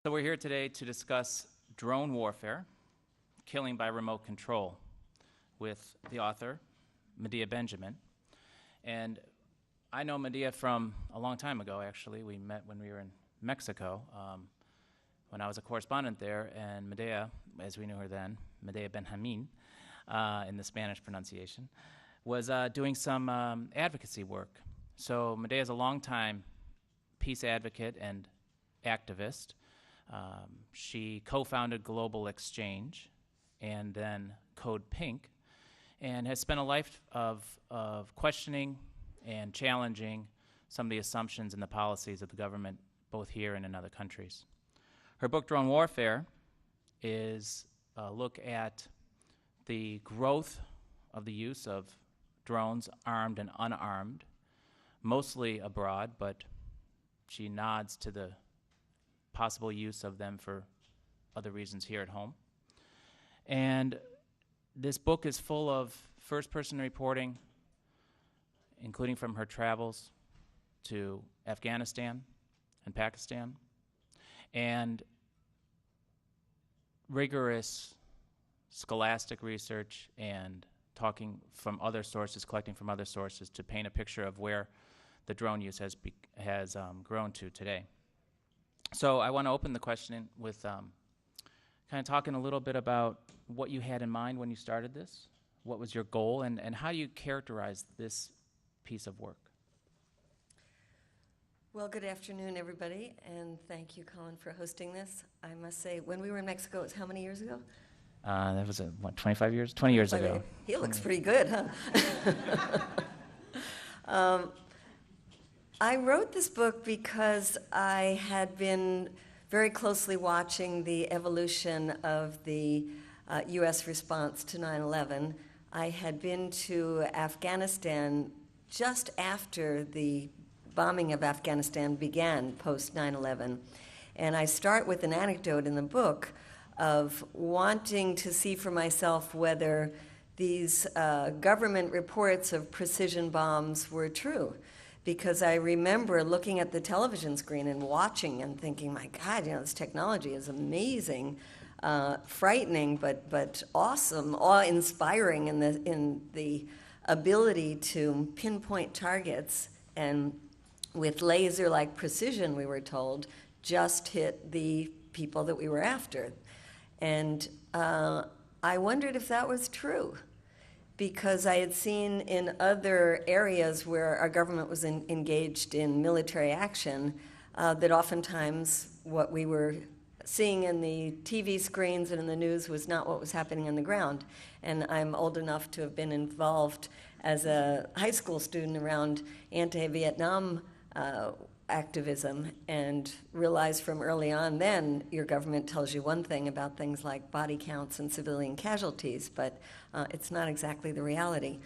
So we're here today to discuss drone warfare, killing by remote control, with the author, Medea Benjamin. And I know Medea from a long time ago, actually. We met when we were in Mexico, when I was a correspondent there, and Medea, as we knew her then, Medea Benjamin, in the Spanish pronunciation, was doing some advocacy work. So Medea is a longtime peace advocate and activist. She co-founded Global Exchange and then Code Pink, and has spent a life of questioning and challenging some of the assumptions and the policies of the government, both here and in other countries. Her book, Drone Warfare, is a look at the growth of the use of drones, armed and unarmed, mostly abroad, but she nods to the possible use of them for other reasons here at home. And this book is full of first-person reporting, including from her travels to Afghanistan and Pakistan, and rigorous scholastic research and talking from other sources, collecting from other sources to paint a picture of where the drone use has grown to today. So I want to open the question with kind of talking a little bit about what you had in mind when you started this, what was your goal, and how do you characterize this piece of work? Well, good afternoon, everybody, and thank you, Colin, for hosting this. I must say, when we were in Mexico, it was how many years ago? That was, what, 25 years? 20 years ago. He looks pretty good, huh? I wrote this book because I had been very closely watching the evolution of the U.S. response to 9/11. I had been to Afghanistan just after the bombing of Afghanistan began post 9/11. And I start with an anecdote in the book of wanting to see for myself whether these government reports of precision bombs were true. Because I remember looking at the television screen and watching and thinking, my God, this technology is amazing, frightening, but awesome, awe-inspiring in the ability to pinpoint targets and with laser-like precision, we were told, just hit the people that we were after. And I wondered if that was true, because I had seen in other areas where our government was engaged in military action that oftentimes what we were seeing in the TV screens and in the news was not what was happening on the ground. And I'm old enough to have been involved as a high school student around anti-Vietnam activism, and realized from early on then your government tells you one thing about things like body counts and civilian casualties, but it's not exactly the reality.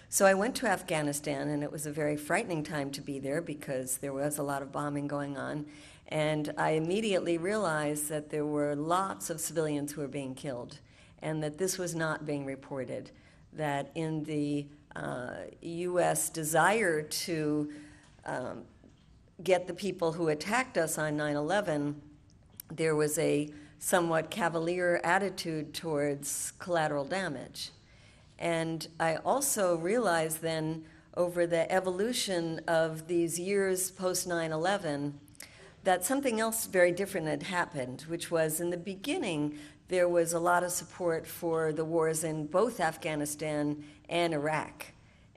So I went to Afghanistan, and it was a very frightening time to be there because there was a lot of bombing going on, and I immediately realized that there were lots of civilians who were being killed, and that this was not being reported, that in the U.S. desire to get the people who attacked us on 9/11, there was a somewhat cavalier attitude towards collateral damage. And I also realized then, over the evolution of these years post 9/11, that something else very different had happened, which was in the beginning, there was a lot of support for the wars in both Afghanistan and Iraq.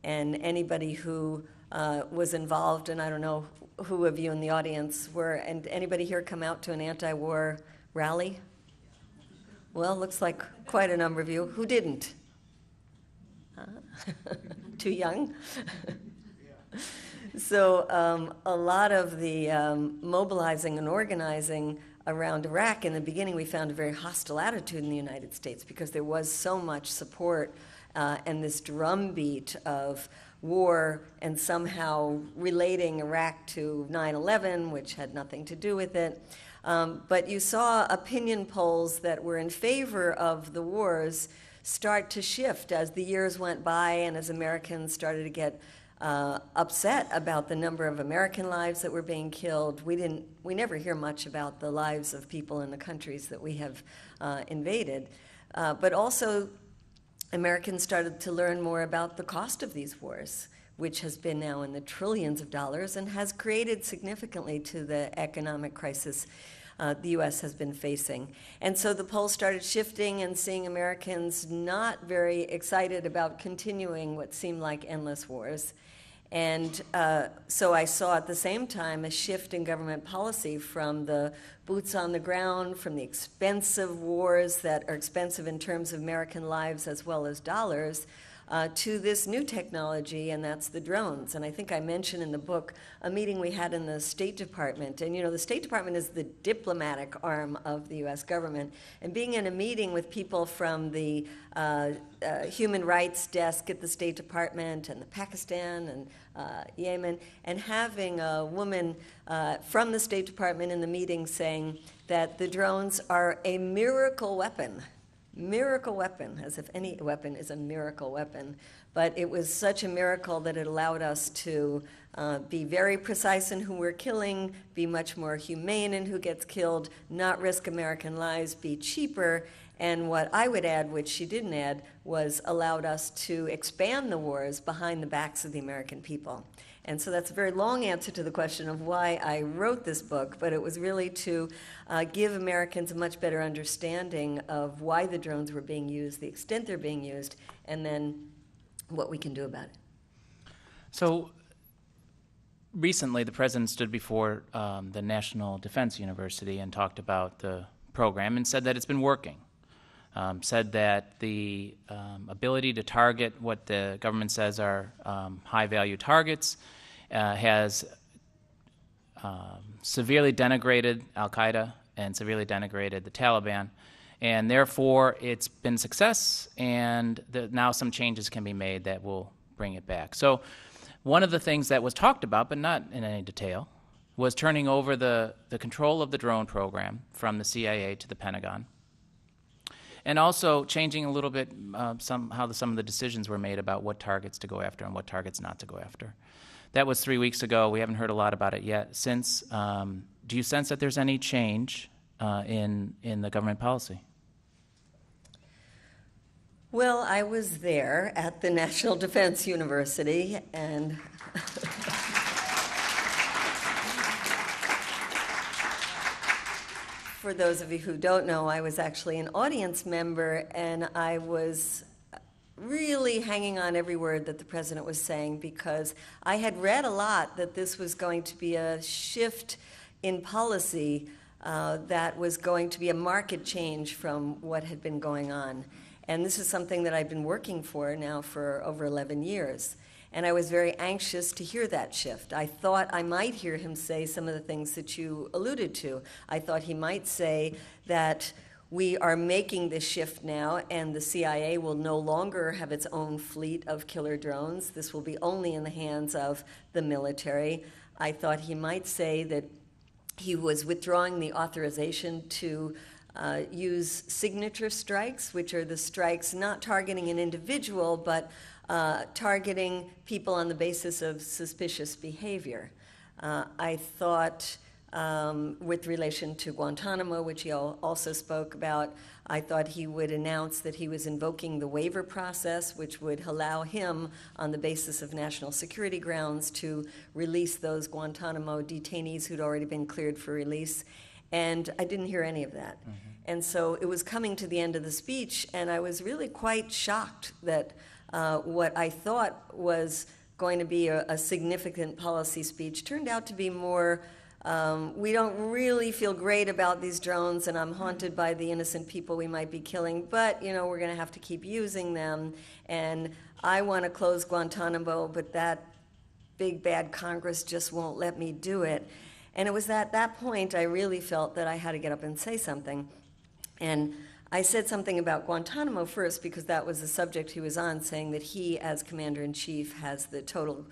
And anybody who was involved, and I don't know who of you in the audience were, and anybody here come out to an anti-war rally? Well, looks like quite a number of you. Who didn't? Too young? So a lot of the mobilizing and organizing around Iraq, in the beginning we found a very hostile attitude in the United States because there was so much support and this drumbeat of war and somehow relating Iraq to 9/11, which had nothing to do with it. But you saw opinion polls that were in favor of the wars start to shift as the years went by and as Americans started to get upset about the number of American lives that were being killed. We never hear much about the lives of people in the countries that we have invaded. But also, Americans started to learn more about the cost of these wars, which has been now in the trillions of dollars and has created significantly to the economic crisis the U.S. has been facing. And so the polls started shifting and seeing Americans not very excited about continuing what seemed like endless wars. And so I saw at the same time a shift in government policy from the boots on the ground, from the expensive wars that are expensive in terms of American lives as well as dollars, to this new technology, and that's the drones. And I think I mentioned in the book a meeting we had in the State Department. And the State Department is the diplomatic arm of the US government. And being in a meeting with people from the human rights desk at the State Department and the Pakistan and Yemen, and having a woman from the State Department in the meeting saying that the drones are a miracle weapon. Miracle weapon, as if any weapon is a miracle weapon. But it was such a miracle that it allowed us to be very precise in who we're killing, be much more humane in who gets killed, not risk American lives, be cheaper. And what I would add, which she didn't add, was allowed us to expand the wars behind the backs of the American people. And so that's a very long answer to the question of why I wrote this book, but it was really to give Americans a much better understanding of why the drones were being used, the extent they're being used, and then what we can do about it. So recently, the president stood before the National Defense University and talked about the program and said that it's been working. Said that the ability to target what the government says are high-value targets has severely denigrated al-Qaeda and severely denigrated the Taliban, and therefore it's been a success, and now some changes can be made that will bring it back. So one of the things that was talked about, but not in any detail, was turning over the control of the drone program from the CIA to the Pentagon, and also changing a little bit how some of the decisions were made about what targets to go after and what targets not to go after. That was 3 weeks ago. We haven't heard a lot about it yet since. Do you sense that there's any change in the government policy? Well, I was there at the National Defense University, and for those of you who don't know, I was actually an audience member, and I was really hanging on every word that the president was saying, because I had read a lot that this was going to be a shift in policy that was going to be a market change from what had been going on. And this is something that I've been working for now for over 11 years. And I was very anxious to hear that shift. I thought I might hear him say some of the things that you alluded to. I thought he might say that we are making this shift now, and the CIA will no longer have its own fleet of killer drones. This will be only in the hands of the military. I thought he might say that he was withdrawing the authorization to use signature strikes, which are the strikes not targeting an individual, but targeting people on the basis of suspicious behavior. I thought, with relation to Guantanamo, which he also spoke about, I thought he would announce that he was invoking the waiver process, which would allow him, on the basis of national security grounds, to release those Guantanamo detainees who'd already been cleared for release. And I didn't hear any of that. Mm-hmm. And so it was coming to the end of the speech, and I was really quite shocked that what I thought was going to be a significant policy speech turned out to be more, we don't really feel great about these drones, and I'm haunted by the innocent people we might be killing, but we're going to have to keep using them, and I want to close Guantanamo, but that big bad Congress just won't let me do it. And it was at that point I really felt that I had to get up and say something. And I said something about Guantanamo first because that was the subject he was on, saying that he, as commander-in-chief, has the total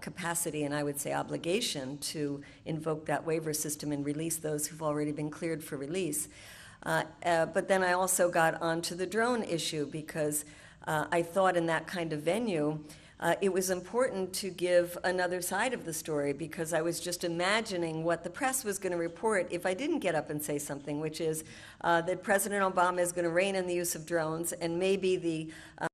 capacity and I would say obligation to invoke that waiver system and release those who've already been cleared for release. But then I also got onto the drone issue because I thought in that kind of venue, it was important to give another side of the story, because I was just imagining what the press was going to report if I didn't get up and say something, which is that President Obama is going to rein in the use of drones, and maybe the